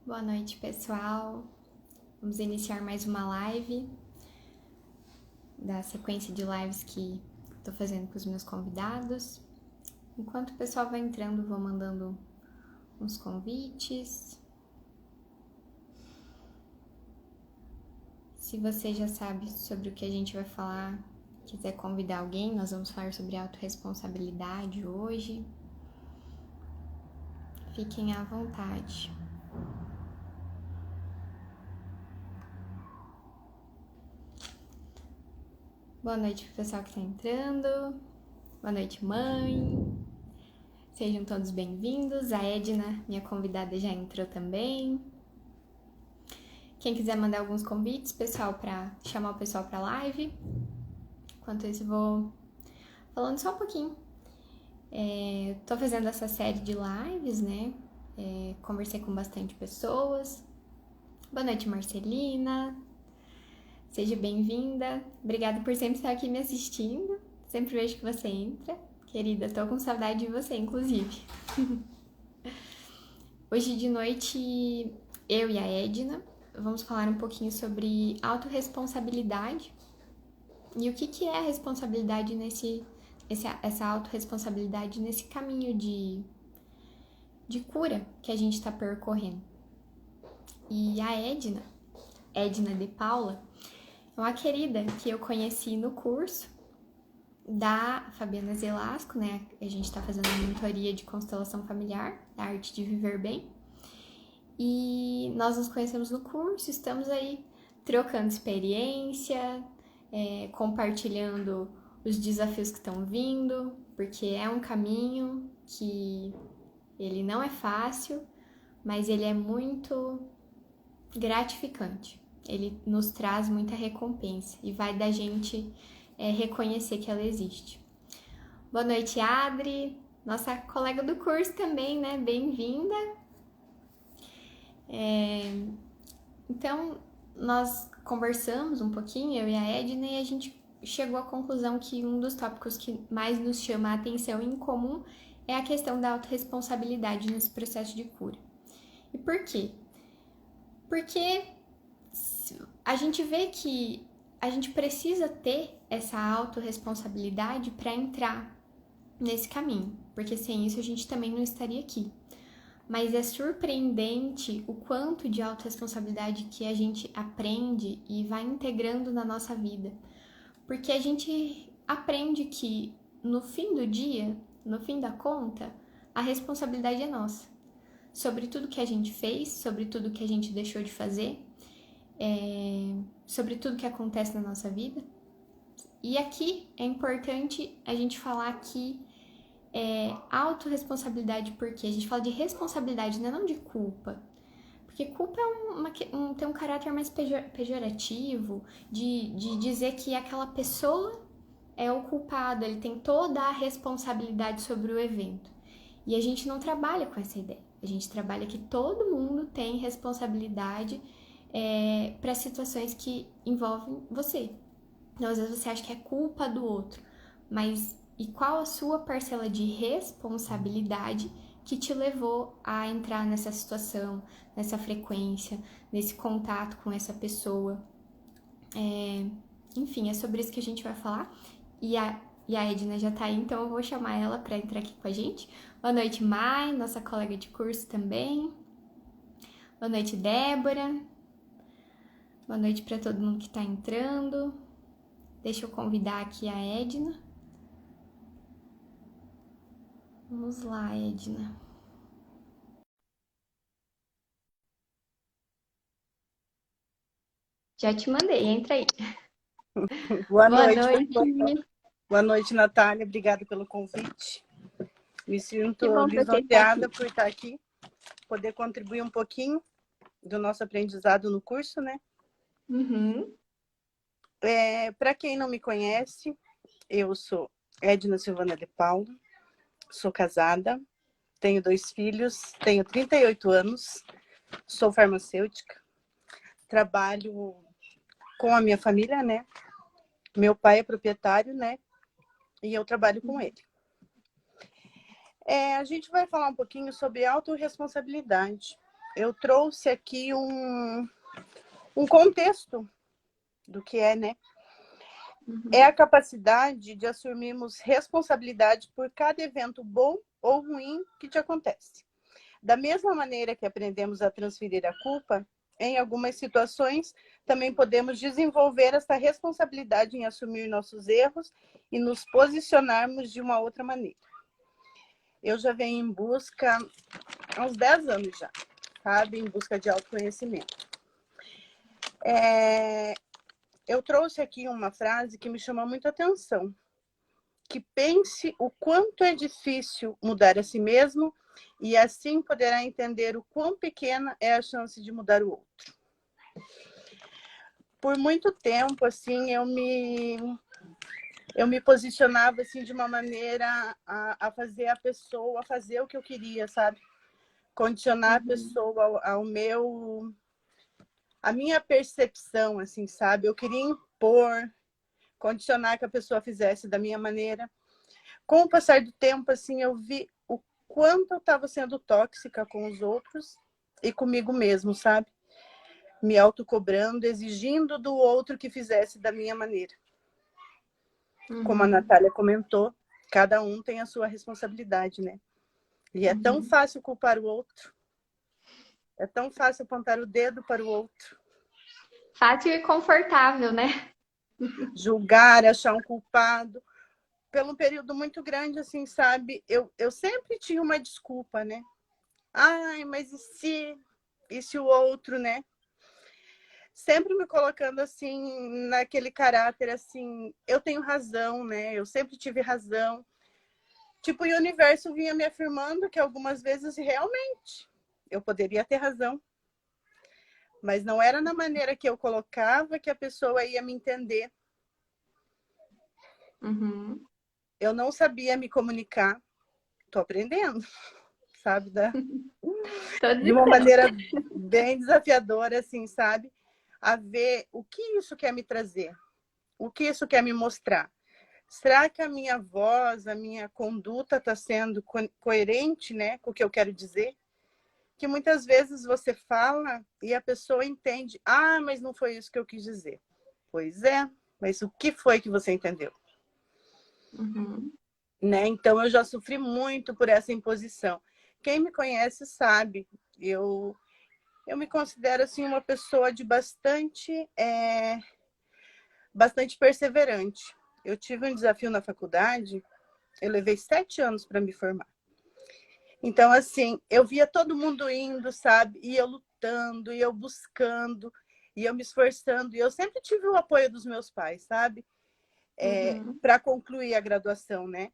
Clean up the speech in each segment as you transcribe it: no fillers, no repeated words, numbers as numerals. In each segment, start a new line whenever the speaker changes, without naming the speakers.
Boa noite, pessoal. Vamos iniciar mais uma live da sequência de lives que estou fazendo com os meus convidados. Enquanto o pessoal vai entrando, vou mandando uns convites. Se você já sabe sobre o que a gente vai falar, quiser convidar alguém, nós vamos falar sobre autorresponsabilidade hoje. Fiquem à vontade. Boa noite pro pessoal que está entrando. Boa noite, mãe. Sejam todos bem-vindos. A Edna, minha convidada, já entrou também. Quem quiser mandar alguns convites, pessoal, para chamar o pessoal para a live. Enquanto isso, eu vou falando só um pouquinho. Tô fazendo essa série de lives, né? Conversei com bastante pessoas. Boa noite, Marcelina. Seja bem-vinda. Obrigada por sempre estar aqui me assistindo. Sempre vejo que você entra. Querida, tô com saudade de você, inclusive. Hoje de noite, eu e a Edna vamos falar um pouquinho sobre autorresponsabilidade e o que é a responsabilidade essa autorresponsabilidade nesse caminho de cura que a gente está percorrendo. E a Edna de Paula, é uma querida que eu conheci no curso da Fabiana Zelasco, né? A gente está fazendo uma mentoria de constelação familiar, da arte de viver bem. E nós nos conhecemos no curso, estamos aí trocando experiência, compartilhando os desafios que estão vindo, porque é um caminho que ele não é fácil, mas ele é muito gratificante. Ele nos traz muita recompensa e vai da gente reconhecer que ela existe. Boa noite, Adri, nossa colega do curso também, né? Bem-vinda. Então, nós conversamos um pouquinho, eu e a Edna, e a gente chegou à conclusão que um dos tópicos que mais nos chama a atenção em comum é a questão da autorresponsabilidade nesse processo de cura. E por quê? Porque a gente vê que a gente precisa ter essa autorresponsabilidade para entrar nesse caminho, porque sem isso a gente também não estaria aqui. Mas é surpreendente o quanto de autorresponsabilidade que a gente aprende e vai integrando na nossa vida. Porque a gente aprende que no fim do dia, no fim da conta, a responsabilidade é nossa. Sobre tudo que a gente fez, sobre tudo que a gente deixou de fazer, sobre tudo que acontece na nossa vida. E aqui é importante a gente falar que autorresponsabilidade, porque a gente fala de responsabilidade, né? Não de culpa. Porque culpa tem um caráter mais pejorativo, de dizer que aquela pessoa é o culpado, ele tem toda a responsabilidade sobre o evento. E a gente não trabalha com essa ideia. A gente trabalha que todo mundo tem responsabilidade para situações que envolvem você. Então, às vezes você acha que é culpa do outro, mas e qual a sua parcela de responsabilidade que te levou a entrar nessa situação, nessa frequência, nesse contato com essa pessoa? Enfim, é sobre isso que a gente vai falar. E a Edna já tá aí, então eu vou chamar ela para entrar aqui com a gente. Boa noite, Mai, nossa colega de curso também. Boa noite, Débora. Boa noite para todo mundo que tá entrando. Deixa eu convidar aqui a Edna. Vamos lá, Edna. Já te mandei, entra aí.
Boa
Boa
noite,
noite.
Boa noite, Natália. Obrigada pelo convite. Me
Que
sinto
bom que você está
lisonjeada
aqui.
por estar aqui, poder contribuir um pouquinho do nosso aprendizado no curso, né?
Uhum.
Para quem não me conhece, eu sou Edna Silvana de Paulo, sou casada, tenho 2 filhos, tenho 38 anos, sou farmacêutica, trabalho com a minha família, né? Meu pai é proprietário, né? E eu trabalho com ele. A gente vai falar um pouquinho sobre autorresponsabilidade. eu trouxe aqui um contexto do que é, né? É a capacidade de assumirmos responsabilidade por cada evento bom ou ruim que te acontece. Da mesma maneira que aprendemos a transferir a culpa, em algumas situações também podemos desenvolver essa responsabilidade em assumir nossos erros e nos posicionarmos de uma outra maneira. Eu já venho em busca, há uns 10 anos já, sabe? Em busca de autoconhecimento. Eu trouxe aqui uma frase que me chamou muita atenção. Que pense o quanto é difícil mudar a si mesmo e assim poderá entender o quão pequena é a chance de mudar o outro. Por muito tempo, assim, eu me posicionava assim de uma maneira a fazer a pessoa fazer o que eu queria, sabe? Condicionar a pessoa a minha percepção, assim, sabe? Eu queria impor, condicionar que a pessoa fizesse da minha maneira. Com o passar do tempo, assim, eu vi o quanto eu estava sendo tóxica com os outros e comigo mesmo, sabe? Me autocobrando, exigindo do outro que fizesse da minha maneira. Como a Natália comentou, cada um tem a sua responsabilidade, né? E é tão fácil culpar o outro. É tão fácil apontar o dedo para o outro.
Fácil e confortável, né?
Julgar, achar um culpado. Pelo um período muito grande, assim, sabe? Eu sempre tinha uma desculpa, né? Ai, mas e se o outro, né? Sempre me colocando assim, naquele caráter assim, eu tenho razão, né? Eu sempre tive razão. Tipo, e o universo vinha me afirmando que algumas vezes realmente eu poderia ter razão. Mas não era na maneira que eu colocava que a pessoa ia me entender. Eu não sabia me comunicar. Tô aprendendo, sabe? De uma maneira bem desafiadora, assim, sabe? A ver o que isso quer me trazer, o que isso quer me mostrar. Será que a minha voz, a minha conduta está sendo coerente, né, com o que eu quero dizer? Que muitas vezes você fala e a pessoa entende, ah, mas não foi isso que eu quis dizer. Pois é, mas o que foi que você entendeu? Né? Então, eu já sofri muito por essa imposição. Quem me conhece sabe, eu me considero assim uma pessoa de bastante perseverante. Eu tive um desafio na faculdade, eu levei 7 anos para me formar. Então, assim, eu via todo mundo indo, sabe? E eu lutando, e eu buscando, e eu me esforçando. E eu sempre tive o apoio dos meus pais, sabe? Para concluir a graduação, né?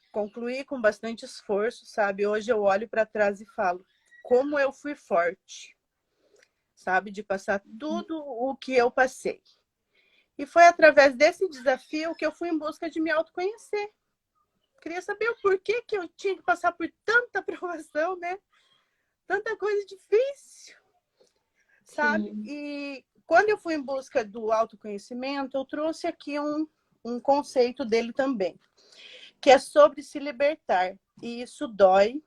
Concluí com bastante esforço, sabe? Hoje eu olho para trás e falo, como eu fui forte, sabe? De passar tudo o que eu passei. E foi através desse desafio que eu fui em busca de me autoconhecer. Queria saber o porquê que eu tinha que passar por tanta provação, né? Tanta coisa difícil, sabe?
Sim.
E quando eu fui em busca do autoconhecimento, eu trouxe aqui um conceito dele também, que é sobre se libertar. E isso dói,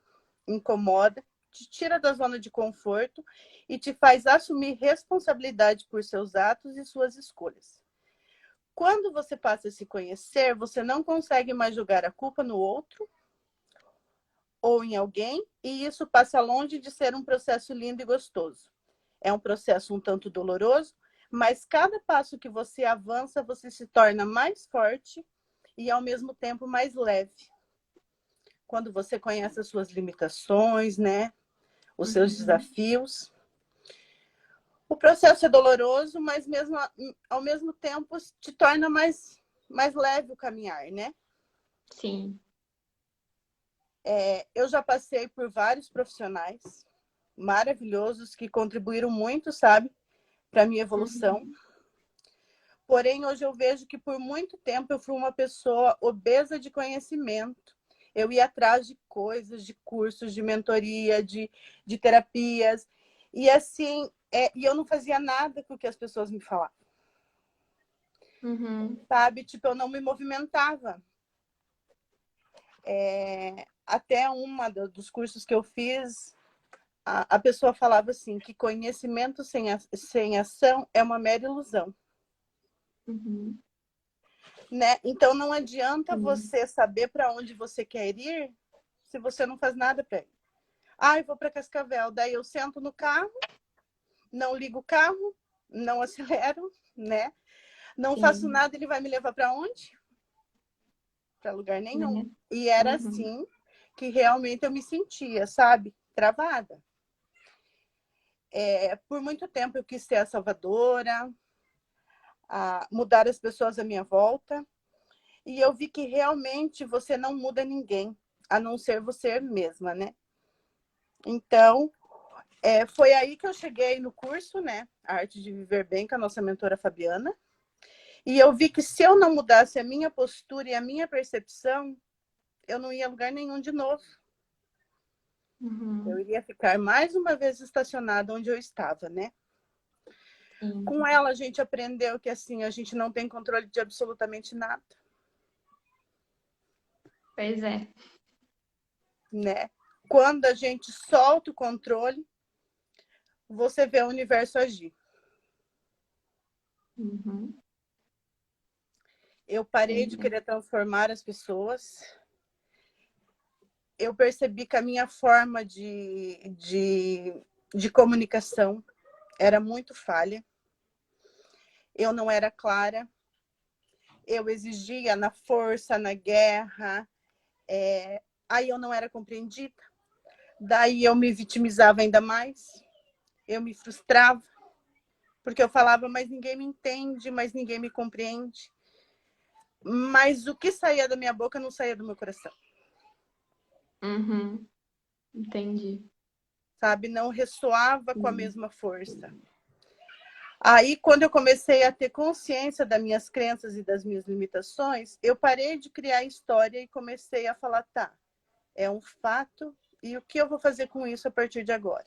incomoda, te tira da zona de conforto e te faz assumir responsabilidade por seus atos e suas escolhas. Quando você passa a se conhecer, você não consegue mais jogar a culpa no outro ou em alguém, e isso passa longe de ser um processo lindo e gostoso. É um processo um tanto doloroso, mas cada passo que você avança, você se torna mais forte e, ao mesmo tempo, mais leve. Quando você conhece as suas limitações, né? Os seus desafios. O processo é doloroso, mas mesmo ao mesmo tempo te torna mais leve o caminhar, né?
Sim.
Eu já passei por vários profissionais maravilhosos que contribuíram muito, sabe, para a minha evolução. Porém, hoje eu vejo que por muito tempo eu fui uma pessoa obesa de conhecimento. Eu ia atrás de coisas, de cursos, de mentoria, de terapias. E assim, e eu não fazia nada com o que as pessoas me falavam. Sabe? Tipo, eu não me movimentava. Até dos cursos que eu fiz, a pessoa falava assim, que conhecimento sem ação é uma mera ilusão.
Uhum.
Né? Então não adianta
Sim.
você saber para onde você quer ir se você não faz nada para ir. Ah, eu vou para Cascavel, daí eu sento no carro, não ligo o carro, não acelero, né? Não faço
Sim.
nada, ele vai me levar para onde? Para lugar nenhum.
Né?
E era
Uhum.
assim que realmente eu me sentia, sabe? Travada. Por muito tempo eu quis ser a salvadora, a mudar as pessoas à minha volta. E eu vi que realmente você não muda ninguém, a não ser você mesma, né? Então, foi aí que eu cheguei no curso, né? A Arte de Viver Bem, com a nossa mentora Fabiana. E eu vi que se eu não mudasse a minha postura e a minha percepção, eu não ia a lugar nenhum de novo. Eu
Uhum.
iria ficar mais uma vez estacionada onde eu estava, né?
Sim.
Com ela, a gente aprendeu que assim, a gente não tem controle de absolutamente nada,
Pois é.
né? Quando a gente solta o controle, você vê o universo agir.
Uhum.
Eu parei
Pois
de
é.
querer transformar as pessoas. Eu percebi que a minha forma de comunicação era muito falha. Eu não era clara. Eu exigia na força, na guerra. Aí eu não era compreendida. Daí eu me vitimizava ainda mais. Eu me frustrava. Porque eu falava, mas ninguém me entende, mas ninguém me compreende. Mas o que saía da minha boca não saía do meu coração.
Uhum. Entendi.
Sabe? Não ressoava com a
Sim.
mesma força. Aí, quando eu comecei a ter consciência das minhas crenças e das minhas limitações, eu parei de criar história e comecei a falar, tá, é um fato, e o que eu vou fazer com isso a partir de agora?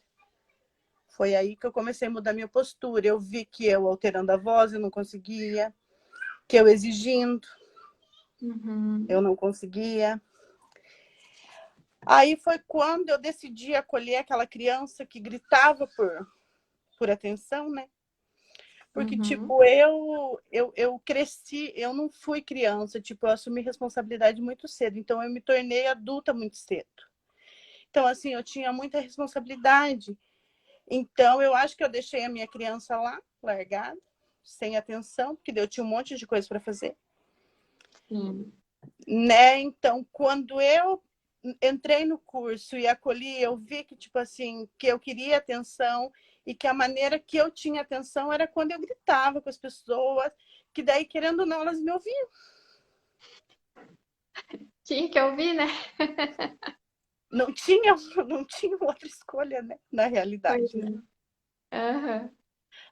Foi aí que eu comecei a mudar minha postura. Eu vi que eu alterando a voz eu não conseguia, que eu exigindo eu
Uhum.
não conseguia. Aí foi quando eu decidi acolher aquela criança que gritava por atenção, né? Porque,
Uhum.
tipo, eu cresci, eu não fui criança, tipo, eu assumi responsabilidade muito cedo, então eu me tornei adulta muito cedo. Então, assim, eu tinha muita responsabilidade. Então, eu acho que eu deixei a minha criança lá, largada, sem atenção, porque eu tinha um monte de coisa para fazer.
Sim.
Né? Então, quando eu entrei no curso e acolhi, eu vi que, tipo assim, que eu queria atenção e que a maneira que eu tinha atenção era quando eu gritava com as pessoas, que daí, querendo ou não, elas me ouviam.
Tinha que ouvir, né?
Não tinha, não tinha outra escolha, né? Na
Pois
realidade, né?
é. Aham.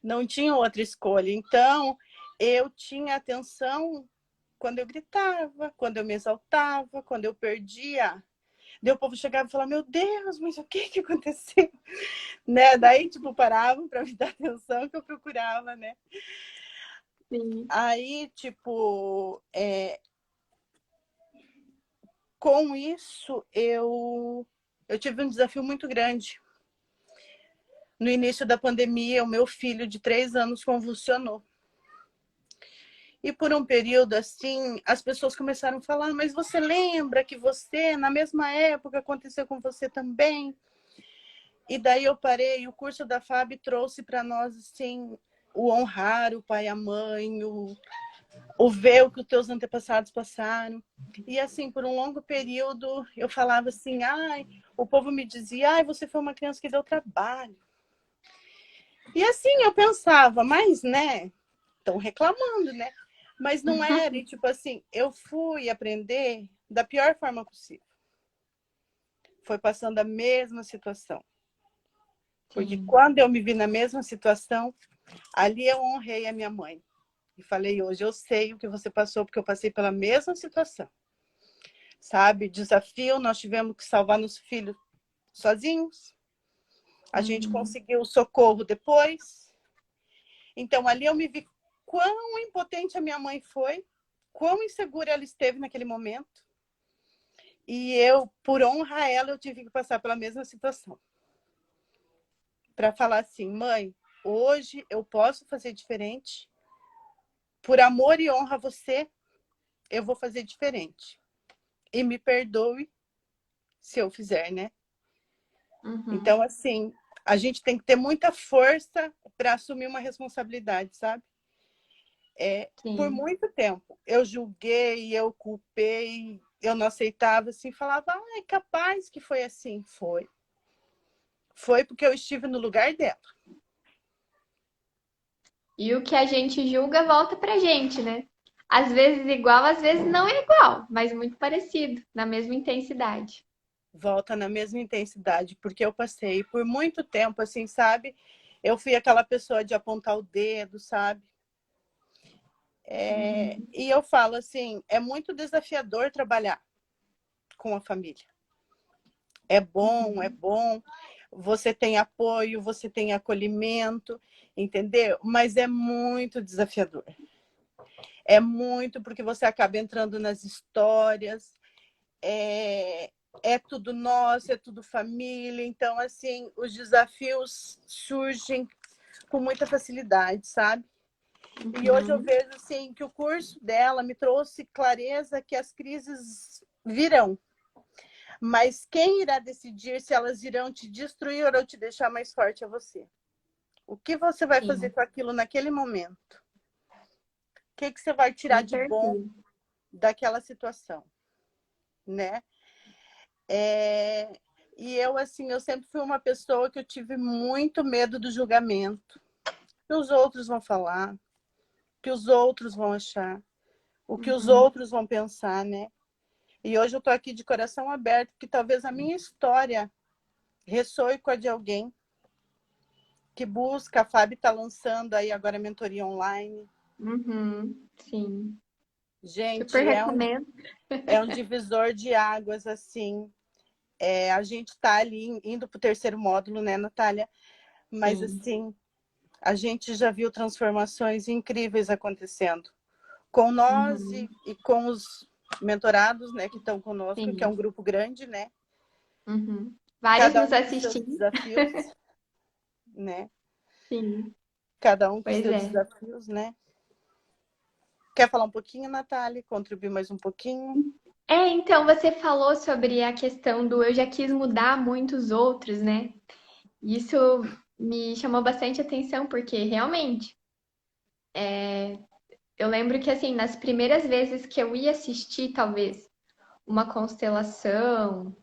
Não tinha outra escolha. Então, eu tinha atenção quando eu gritava, quando eu me exaltava, quando eu perdia. Daí o povo chegava e falava, meu Deus, mas o que que aconteceu? Né? Daí, tipo, paravam para me dar atenção que eu procurava, né?
Sim.
Aí, tipo, com isso, eu tive um desafio muito grande. No início da pandemia, o meu filho de 3 anos convulsionou. E por um período assim, as pessoas começaram a falar, mas você lembra que você, na mesma época, aconteceu com você também? E daí eu parei, o curso da FAB trouxe para nós, assim, o honrar o pai e a mãe, o ver o que os teus antepassados passaram. E assim, por um longo período, eu falava assim, ai, o povo me dizia, ai, você foi uma criança que deu trabalho. E assim, eu pensava, mas, né, estão reclamando, né? Mas não era, e tipo assim, eu fui aprender da pior forma possível. Foi passando a mesma situação. Porque
Sim.
quando eu me vi na mesma situação, ali eu honrei a minha mãe. E falei, hoje eu sei o que você passou, porque eu passei pela mesma situação. Sabe? Desafio, nós tivemos que salvar nosso filho sozinhos. A gente
Uhum.
conseguiu o socorro depois. Então, ali eu me vi quão impotente a minha mãe foi, quão insegura ela esteve naquele momento. E eu, por honrar ela, eu tive que passar pela mesma situação. para falar assim, mãe, hoje eu posso fazer diferente, por amor e honra a você, eu vou fazer diferente. E me perdoe se eu fizer, né?
Uhum.
Então, assim, a gente tem que ter muita força para assumir uma responsabilidade, sabe? Por
Sim.
muito tempo, eu julguei, eu culpei, eu não aceitava, assim, falava, é capaz que foi assim. Foi. Foi porque eu estive no lugar dela.
E o que a gente julga volta pra gente, né? Às vezes igual, às vezes não é igual, mas muito parecido, na mesma intensidade.
Volta na mesma intensidade, porque eu passei por muito tempo, assim, sabe? Eu fui aquela pessoa de apontar o dedo, sabe?
Uhum.
E eu falo assim, é muito desafiador trabalhar com a família. É
Uhum.
bom, você tem apoio, você tem acolhimento, entendeu? Mas é muito desafiador. É muito porque você acaba entrando nas histórias, é tudo nosso, é tudo família. Então, assim, os desafios surgem com muita facilidade, sabe? E hoje eu
Uhum.
vejo assim que o curso dela me trouxe clareza que as crises virão, mas quem irá decidir se elas irão te destruir ou te deixar mais forte é você. O que você vai fazer
Sim,
com aquilo naquele momento? O que você vai tirar
com
de bom
certeza.
daquela situação, né? É... E eu, assim, eu sempre fui uma pessoa que eu tive muito medo do julgamento. Que os outros vão falar, que os outros vão achar, o que os
Uhum.
outros vão pensar, né? E hoje eu estou aqui de coração aberto, que talvez a minha história ressoe com a de alguém que busca. A Fábio está lançando aí agora a mentoria online.
Uhum. Sim. Super
Gente,
recomendo.
é um divisor de águas, assim. A gente está ali indo para o terceiro módulo, né, Natália? Mas,
Sim.
assim, a gente já viu transformações incríveis acontecendo com nós
Uhum.
e com os mentorados, né, que estão conosco, que é um
Sim.
grupo grande, né?
Uhum. Vários
Cada
nos
um com seus
assistindo.
desafios, né?
Sim.
Cada um com
Pois
seus
é.
desafios, né? Quer falar um pouquinho, Natália? Contribuir mais um pouquinho?
Então você falou sobre a questão do eu já quis mudar muitos outros, né? Isso me chamou bastante atenção, porque realmente eu lembro que assim, nas primeiras vezes que eu ia assistir, talvez, uma constelação,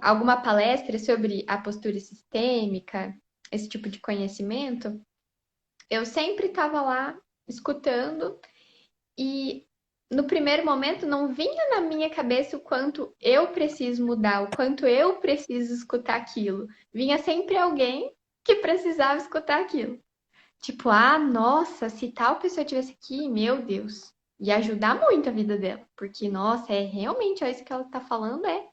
alguma palestra sobre a postura sistêmica, esse tipo de conhecimento, eu sempre estava lá escutando e no primeiro momento não vinha na minha cabeça o quanto eu preciso mudar, o quanto eu preciso escutar aquilo. Vinha sempre alguém que precisava escutar aquilo. Tipo, ah, nossa, se tal pessoa tivesse aqui, meu Deus, ia ajudar muito a vida dela. Porque, nossa, é realmente ó, isso que ela tá falando é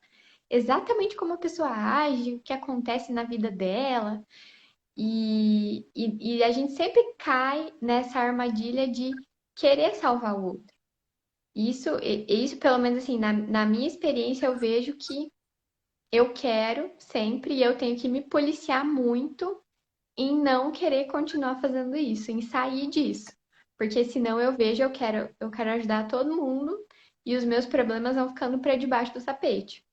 exatamente como a pessoa age, o que acontece na vida dela. E a gente sempre cai nessa armadilha de querer salvar o outro. Isso pelo menos assim, na minha experiência, eu vejo que eu quero sempre e eu tenho que me policiar muito em não querer continuar fazendo isso, em sair disso. Porque senão eu vejo, eu quero ajudar todo mundo e os meus problemas vão ficando para debaixo do tapete.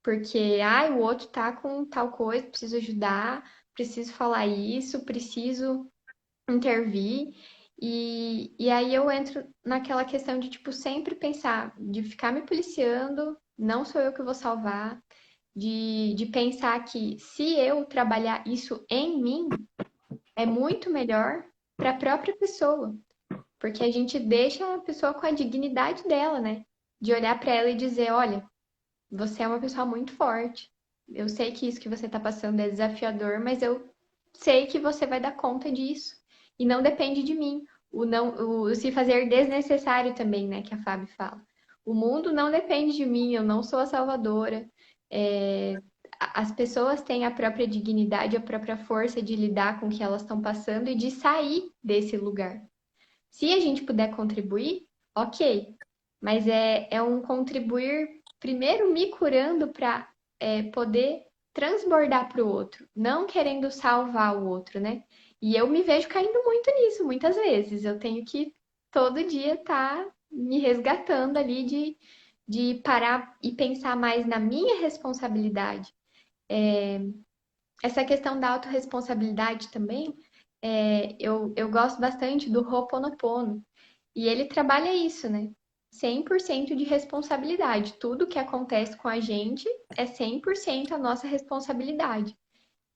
Porque, ai, o outro tá com tal coisa, preciso ajudar, preciso falar isso, preciso intervir. E aí eu entro naquela questão de, tipo, sempre pensar, de ficar me policiando, não sou eu que vou salvar, de pensar que se eu trabalhar isso em mim, é muito melhor para a própria pessoa, porque a gente deixa a pessoa com a dignidade dela, né? De olhar para ela e dizer, olha, você é uma pessoa muito forte. Eu sei que isso que você está passando é desafiador, mas eu sei que você vai dar conta disso. E não depende de mim. O não, o se fazer desnecessário também, né, que a Fábio fala. O mundo não depende de mim, eu não sou a salvadora. É, as pessoas têm a própria dignidade, a própria força de lidar com o que elas estão passando e de sair desse lugar. Se a gente puder contribuir, ok. Mas é um contribuir primeiro me curando para poder transbordar para o outro, não querendo salvar o outro, né? E eu me vejo caindo muito nisso, muitas vezes. Eu tenho que todo dia estar me resgatando ali de parar e pensar mais na minha responsabilidade. Essa questão da autorresponsabilidade também, eu gosto bastante do Ho'oponopono. E ele trabalha isso, né? 100% de responsabilidade. Tudo que acontece com a gente é 100% a nossa responsabilidade.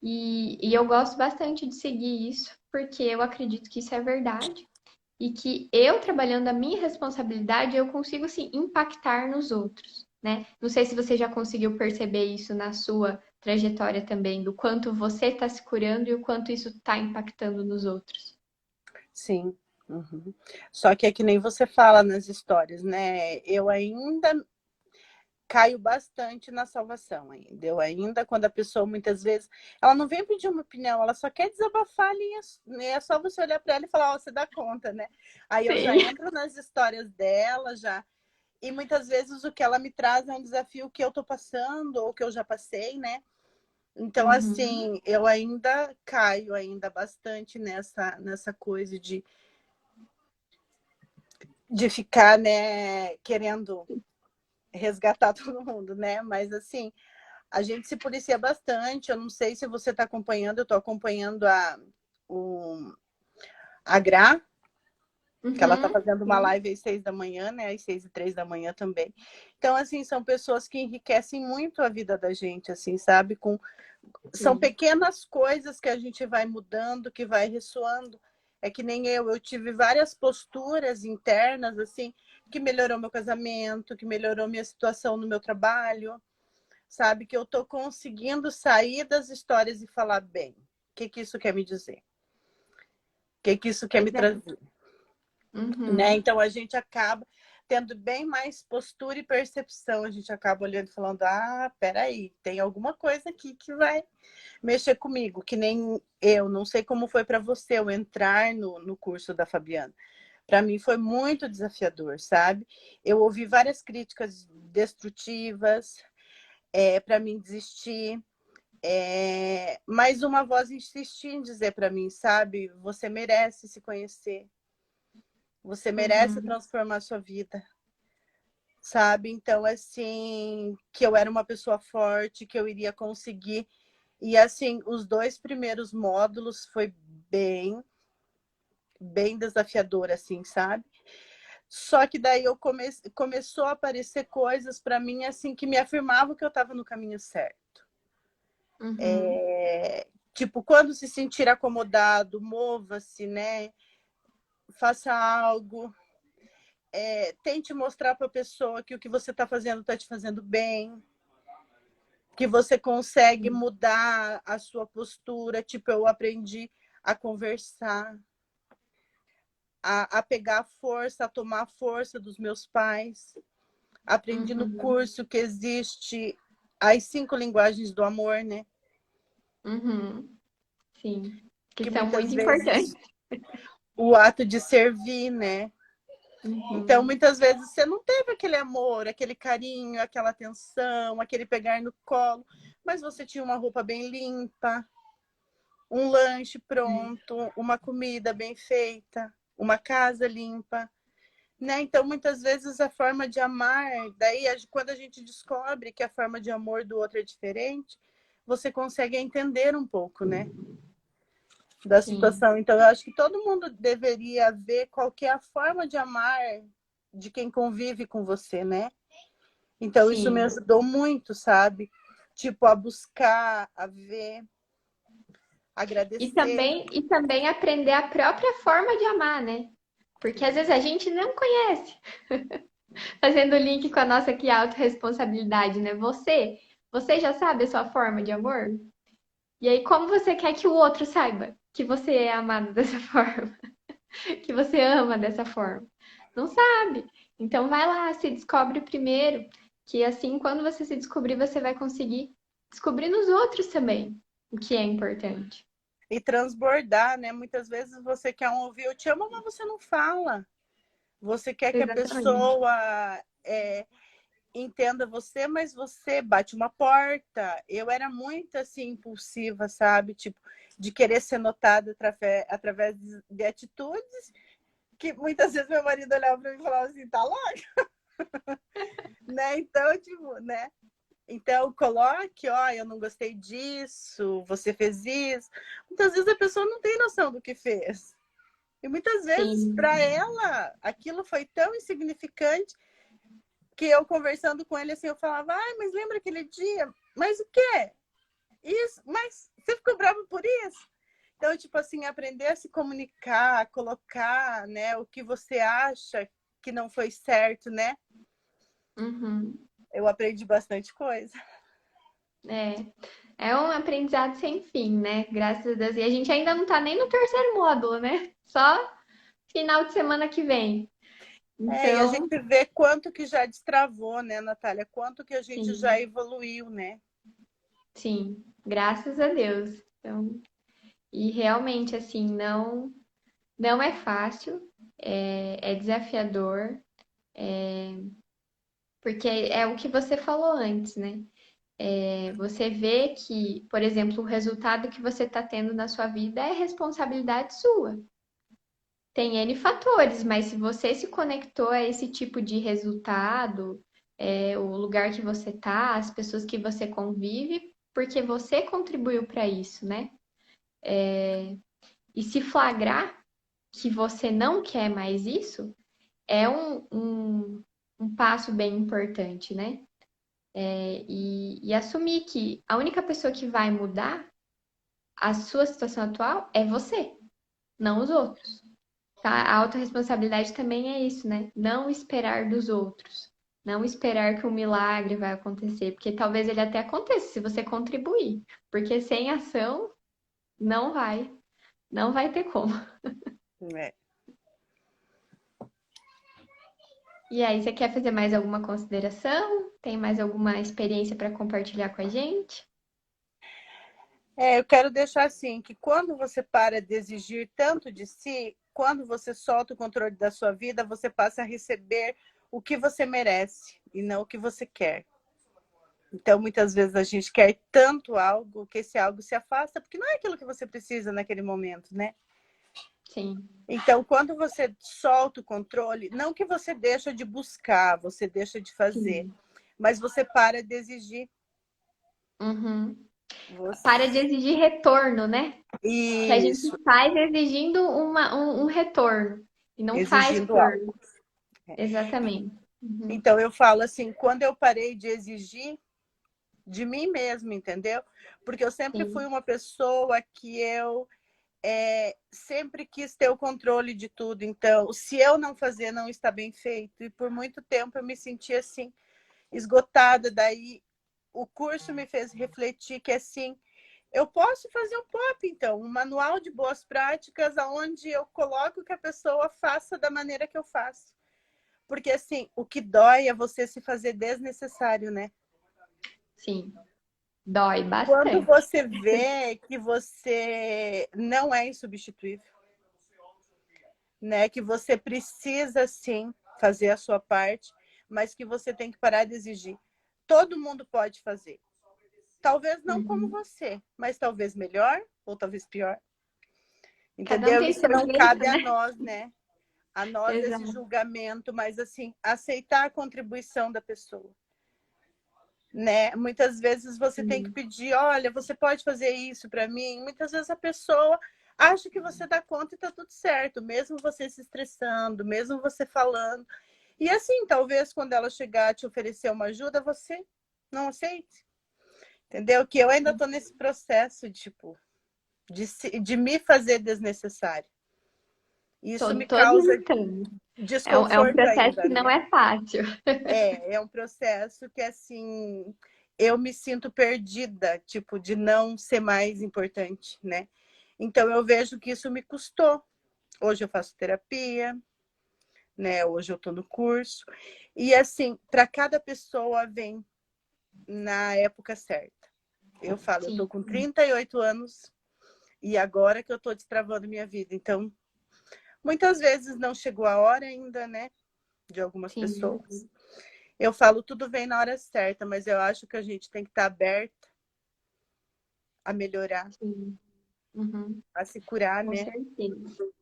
E eu gosto bastante de seguir isso, porque eu acredito que isso é verdade. E que eu, trabalhando a minha responsabilidade, eu consigo, sim, impactar nos outros, né? Não sei se você já conseguiu perceber isso na sua trajetória também, do quanto você está se curando e o quanto isso está impactando nos outros.
Sim. Uhum. Só que é que nem você fala nas histórias, né? Eu ainda caio bastante na salvação ainda. Eu ainda, quando a pessoa muitas vezes, ela não vem pedir uma opinião, ela só quer desabafar ali, né? É só você olhar para ela e falar, ó, você dá conta, né? Aí eu já
Sim.
entro nas histórias dela, já. E muitas vezes o que ela me traz é um desafio que eu tô passando ou que eu já passei, né? Então,
Uhum.
assim, eu ainda caio ainda bastante nessa coisa de ficar, né, querendo resgatar todo mundo, né? Mas assim, a gente se policia bastante. Eu não sei se você está acompanhando, eu estou acompanhando a Gra, que ela está
Uhum.
fazendo uma
Sim.
live às 6 da manhã, né? Às 6h03 da manhã também. Então, assim, são pessoas que enriquecem muito a vida da gente, assim, sabe? São
Sim.
pequenas coisas que a gente vai mudando, que vai ressoando. É que nem eu tive várias posturas internas, assim, que melhorou meu casamento, que melhorou minha situação no meu trabalho, sabe? Que eu tô conseguindo sair das histórias e falar, bem, o que isso quer me dizer? O que isso quer me
Pois é.
trazer? Né?
Uhum.
Então a gente acaba tendo bem mais postura e percepção. A gente acaba olhando e falando, ah, peraí, tem alguma coisa aqui que vai mexer comigo, que nem eu, não sei como foi para você eu entrar no curso da Fabiana. Para mim foi muito desafiador, sabe? Eu ouvi várias críticas destrutivas, para mim desistir. Mas uma voz insistia em dizer para mim, sabe? Você merece se conhecer, você merece
Uhum.
transformar sua vida, sabe? Então, assim, que eu era uma pessoa forte, que eu iria conseguir. E, assim, os 2 primeiros módulos foi bem, bem desafiador, assim, sabe? Só que daí começou a aparecer coisas para mim, assim, que me afirmavam que eu estava no caminho certo.
Uhum.
Tipo, quando se sentir acomodado, mova-se, né? Faça algo. Tente mostrar para a pessoa que o que você está fazendo está te fazendo bem, que você consegue mudar a sua postura. Tipo, eu aprendi a conversar, a pegar força, a tomar força dos meus pais. Aprendi no
Uhum.
curso que existe as 5 linguagens do amor, né?
Uhum. Sim. Que
Que
são
muitas
muito importantes.
vezes o ato de servir, né? Então,
Uhum.
muitas vezes você não teve aquele amor, aquele carinho, aquela atenção, aquele pegar no colo, mas você tinha uma roupa bem limpa, um lanche pronto, uma comida bem feita, uma casa limpa, né? Então, muitas vezes a forma de amar, daí quando a gente descobre que a forma de amor do outro é diferente, você consegue entender um pouco, né? Da
Sim.
situação. Então, eu acho que todo mundo deveria ver qual que é a forma de amar de quem convive com você, né? Então, isso me
Sim.
ajudou muito, sabe? Tipo, a buscar, a ver, agradecer.
E também aprender a própria forma de amar, né? Porque às vezes a gente não conhece. Fazendo o link com a nossa aqui autorresponsabilidade, né? Você já sabe a sua forma de amor? E aí, como você quer que o outro saiba que você é amado dessa forma? Que você ama dessa forma? Não sabe. Então vai lá, se descobre primeiro, que assim, quando você se descobrir, você vai conseguir descobrir nos outros também o que é importante.
E transbordar, né? Muitas vezes você quer ouvir eu te amo, mas você não fala. Você quer que a
Exatamente.
pessoa entenda você, mas você bate uma porta. Eu era muito assim impulsiva, sabe? Tipo, de querer ser notada através de atitudes que muitas vezes meu marido olhava para mim e falava assim, tá louca? Né? Então, tipo, né? Então, coloque, ó, eu não gostei disso, você fez isso. Muitas vezes a pessoa não tem noção do que fez. E muitas vezes, para
Sim.
ela, aquilo foi tão insignificante que eu conversando com ele assim, eu falava, ai, mas lembra aquele dia? Mas o quê? Isso? Mas você ficou bravo por isso? Então, tipo assim, aprender a se comunicar, colocar, né, o que você acha que não foi certo, né?
Uhum.
Eu aprendi bastante coisa.
É. É um aprendizado sem fim, né? Graças a Deus. E a gente ainda não tá nem no terceiro módulo, né? Só final de semana que vem.
É, e a
Então,
gente vê quanto que já destravou, né, Natália? Quanto que a gente já
sim,
evoluiu, né?
sim, graças a Deus. Então, e realmente, assim, não é fácil, é desafiador, porque é o que você falou antes, né? Você vê que, por exemplo, o resultado que você está tendo na sua vida é responsabilidade sua. Tem N fatores, mas se você se conectou a esse tipo de resultado, o lugar que você tá, as pessoas que você convive, porque você contribuiu para isso, né? E se flagrar que você não quer mais isso, é um passo bem importante, né? E assumir que a única pessoa que vai mudar a sua situação atual é você, não os outros. Tá? A autorresponsabilidade também é isso, né? Não esperar dos outros. Não esperar que um milagre vai acontecer, porque talvez ele até aconteça se você contribuir, porque sem ação não vai ter como.
É.
E aí, você quer fazer mais alguma consideração? Tem mais alguma experiência para compartilhar com a gente?
É, eu quero deixar assim, que quando você para de exigir tanto de si, quando você solta o controle da sua vida, você passa a receber o que você merece e não o que você quer. Então, muitas vezes a gente quer tanto algo que esse algo se afasta, porque não é aquilo que você precisa naquele momento, né?
Sim.
Então, quando você solta o controle, não que você deixa de buscar, você deixa de fazer,
Sim.
mas você para de exigir.
Uhum. Para de
Você...
exigir retorno, né? Que a gente
Isso,
faz exigindo um retorno e não faz
exigindo
por.
algo.
Exatamente. Uhum.
Então, eu falo assim, quando eu parei de exigir de mim mesma, entendeu? Porque eu sempre fui
Sim.
uma pessoa que eu sempre quis ter o controle de tudo. Então, se eu não fazer, não está bem feito. E por muito tempo eu me senti assim, esgotada. Daí o curso me fez refletir que assim, eu posso fazer um POP, então, um manual de boas práticas, onde eu coloco que a pessoa faça da maneira que eu faço. Porque assim, o que dói é você se fazer desnecessário, né?
Sim. Dói
Quando
bastante.
você vê que você não é insubstituível, né? Que você precisa sim fazer a sua parte, mas que você tem que parar de exigir. Todo mundo pode fazer. Talvez não como
Uhum.
você, mas talvez melhor ou talvez pior.
Cada um
Entendeu?
tem
Isso
seu
não
jeito,
cabe a
né?
nós, né? A nós esse
Exato.
julgamento, mas assim, aceitar a contribuição da pessoa. Né? Muitas vezes você tem que
Sim.
pedir, olha, você pode fazer isso para mim. Muitas vezes a pessoa acha que você dá conta e tá tudo certo, mesmo você se estressando, mesmo você falando. E assim, talvez quando ela chegar a te oferecer uma ajuda, você não aceite. Entendeu? Que eu ainda tô nesse processo, tipo, de me fazer desnecessário. Isso me
Todos
causa
estamos. É um
desconforto
processo
ainda,
que não
né?
é fácil.
É um processo que, assim, eu me sinto perdida, tipo, de não ser mais importante, né? Então, eu vejo que isso me custou. Hoje eu faço terapia, né? Hoje eu tô no curso. E, assim, para cada pessoa vem na época certa. Eu falo, eu tô
Sim.
com 38 anos e agora que eu tô destravando minha vida. Então, muitas vezes não chegou a hora ainda, né? De algumas
Sim.
pessoas. Eu falo, tudo vem na hora certa, mas eu acho que a gente tem que estar aberta a melhorar,
Sim. Uhum.
a se curar,
Com
né?
certeza.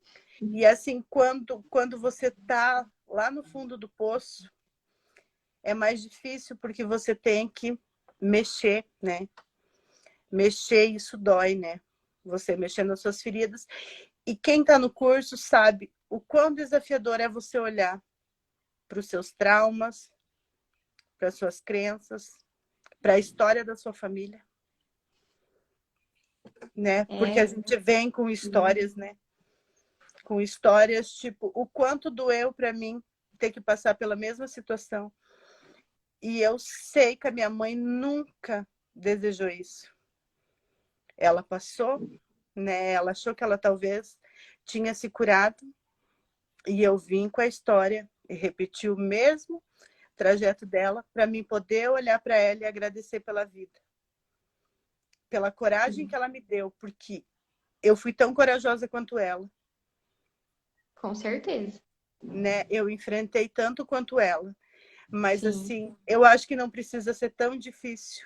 E assim, quando você tá lá no fundo do poço, é mais difícil porque você tem que mexer, né? Mexer, isso dói, né? Você mexer nas suas feridas. E quem está no curso sabe o quão desafiador é você olhar para os seus traumas, para as suas crenças, para a história da sua família, né? Porque a
É,
gente vem com
sim.
histórias, né? Com histórias tipo o quanto doeu para mim ter que passar pela mesma situação. E eu sei que a minha mãe nunca desejou isso. Ela passou, né? Ela achou que ela talvez tinha se curado e eu vim com a história e repeti o mesmo trajeto dela para mim poder olhar para ela e agradecer pela vida, pela coragem que ela me deu, porque eu fui tão corajosa quanto ela,
Com certeza.
né? Eu enfrentei tanto quanto ela, mas
Sim.
assim, eu acho que não precisa ser tão difícil,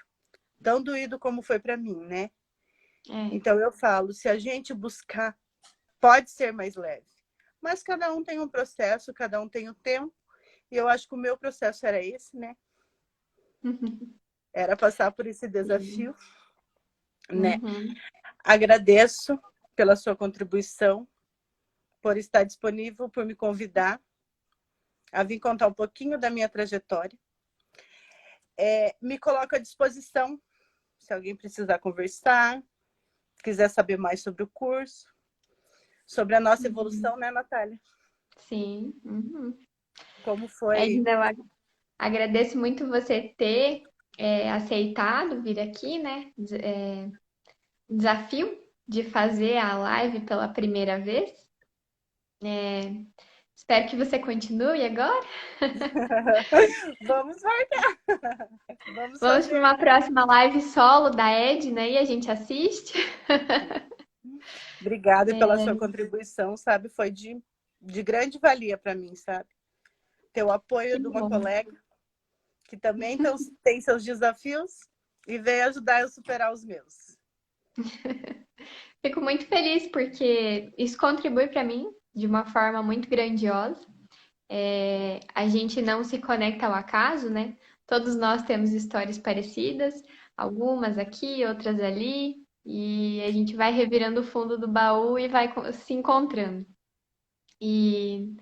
tão doído como foi para mim, né?
É.
Então eu falo, se a gente buscar, pode ser mais leve. Mas cada um tem um processo, cada um tem o tempo, e eu acho que o meu processo era esse, né? Era passar por esse
Sim.
desafio, né?
Uhum.
Agradeço pela sua contribuição, por estar disponível, por me convidar a vir contar um pouquinho da minha trajetória. Me coloco à disposição, se alguém precisar conversar, quiser saber mais sobre o curso, sobre a nossa
Uhum.
evolução, né, Natália?
Sim. Uhum.
Como foi?
Edna, agradeço muito você ter aceitado vir aqui, né? Desafio de fazer a live pela primeira vez. Espero que você continue agora.
Vamos marcar, vamos
Vamos para
fazer,
uma
né?
próxima live solo da Edna e a gente assiste.
Obrigada pela
É,
sua contribuição, sabe? Foi de grande valia para mim, sabe? Ter o apoio
que
de uma
bom.
colega que também tem seus desafios e veio ajudar eu a superar os meus.
Fico muito feliz porque isso contribui para mim de uma forma muito grandiosa. A gente não se conecta ao acaso, né? Todos nós temos histórias parecidas, algumas aqui, outras ali, e a gente vai revirando o fundo do baú e vai se encontrando. E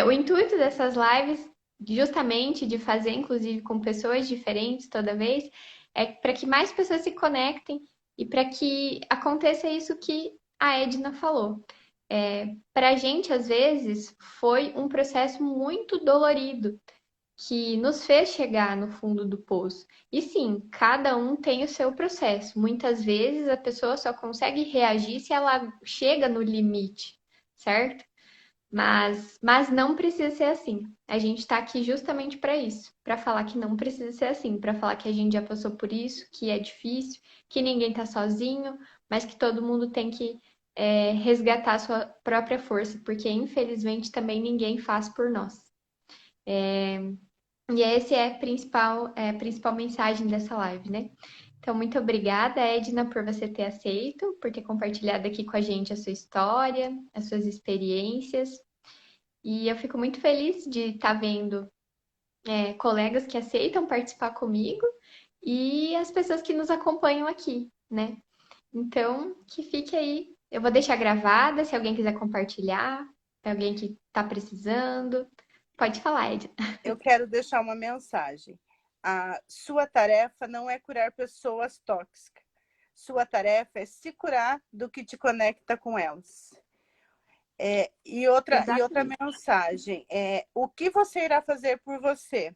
o intuito dessas lives, justamente de fazer, inclusive, com pessoas diferentes toda vez, é para que mais pessoas se conectem e para que aconteça isso que a Edna falou. Para a gente, às vezes, foi um processo muito dolorido que nos fez chegar no fundo do poço. E sim, cada um tem o seu processo. Muitas vezes a pessoa só consegue reagir se ela chega no limite, certo? Mas não precisa ser assim. A gente está aqui justamente para isso, para falar que não precisa ser assim, para falar que a gente já passou por isso, que é difícil, que ninguém está sozinho, mas que todo mundo tem que resgatar a sua própria força, porque infelizmente também ninguém faz por nós. E essa é a principal mensagem dessa live, né? Então, muito obrigada, Edna, por você ter aceito, por ter compartilhado aqui com a gente a sua história, as suas experiências. E eu fico muito feliz de estar vendo colegas que aceitam participar comigo e as pessoas que nos acompanham aqui, né? Então, que fique aí. Eu vou deixar gravada, se alguém quiser compartilhar, se alguém que está precisando. Pode falar, Edna.
Eu quero deixar uma mensagem. A sua tarefa não é curar pessoas tóxicas. Sua tarefa é se curar do que te conecta com elas. E outra
Exatamente.
mensagem é o que você irá fazer por você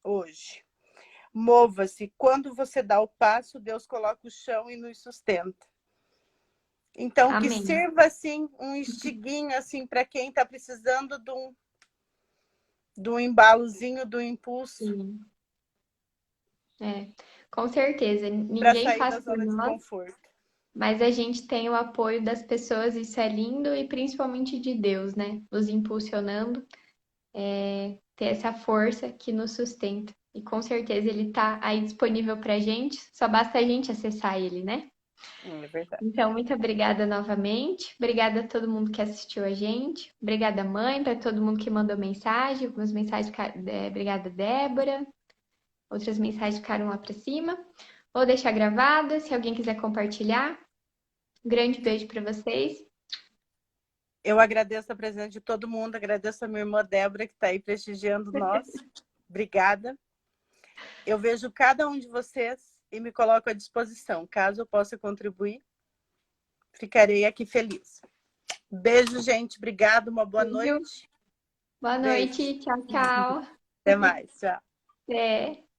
hoje. Mova-se. Quando você dá o passo, Deus coloca o chão e nos sustenta. Então, que
Amém.
sirva assim um estiguinho assim para quem está precisando de um embalozinho, do impulso
Sim. Com certeza.
para
Ninguém
sair
faz
da
por
zona de
nós,
conforto.
mas a gente tem o apoio das pessoas, isso é lindo, e principalmente de Deus, né? Nos impulsionando. ter essa força que nos sustenta. E com certeza ele tá aí disponível pra gente, só basta a gente acessar ele, né?
É verdade.
Então, muito obrigada novamente. Obrigada a todo mundo que assistiu a gente. Obrigada, mãe, para todo mundo que mandou mensagem. Algumas mensagens, obrigada, Débora. Outras mensagens ficaram lá para cima. Vou deixar gravada, se alguém quiser compartilhar. Um grande beijo para vocês.
Eu agradeço a presença de todo mundo, agradeço a minha irmã Débora, que está aí prestigiando nós. Obrigada. Eu vejo cada um de vocês e me coloco à disposição. Caso eu possa contribuir, ficarei aqui feliz. Beijo, gente. Obrigado. Uma boa noite.
Boa noite.
Beijo.
Tchau, tchau.
Até mais. Tchau.
É.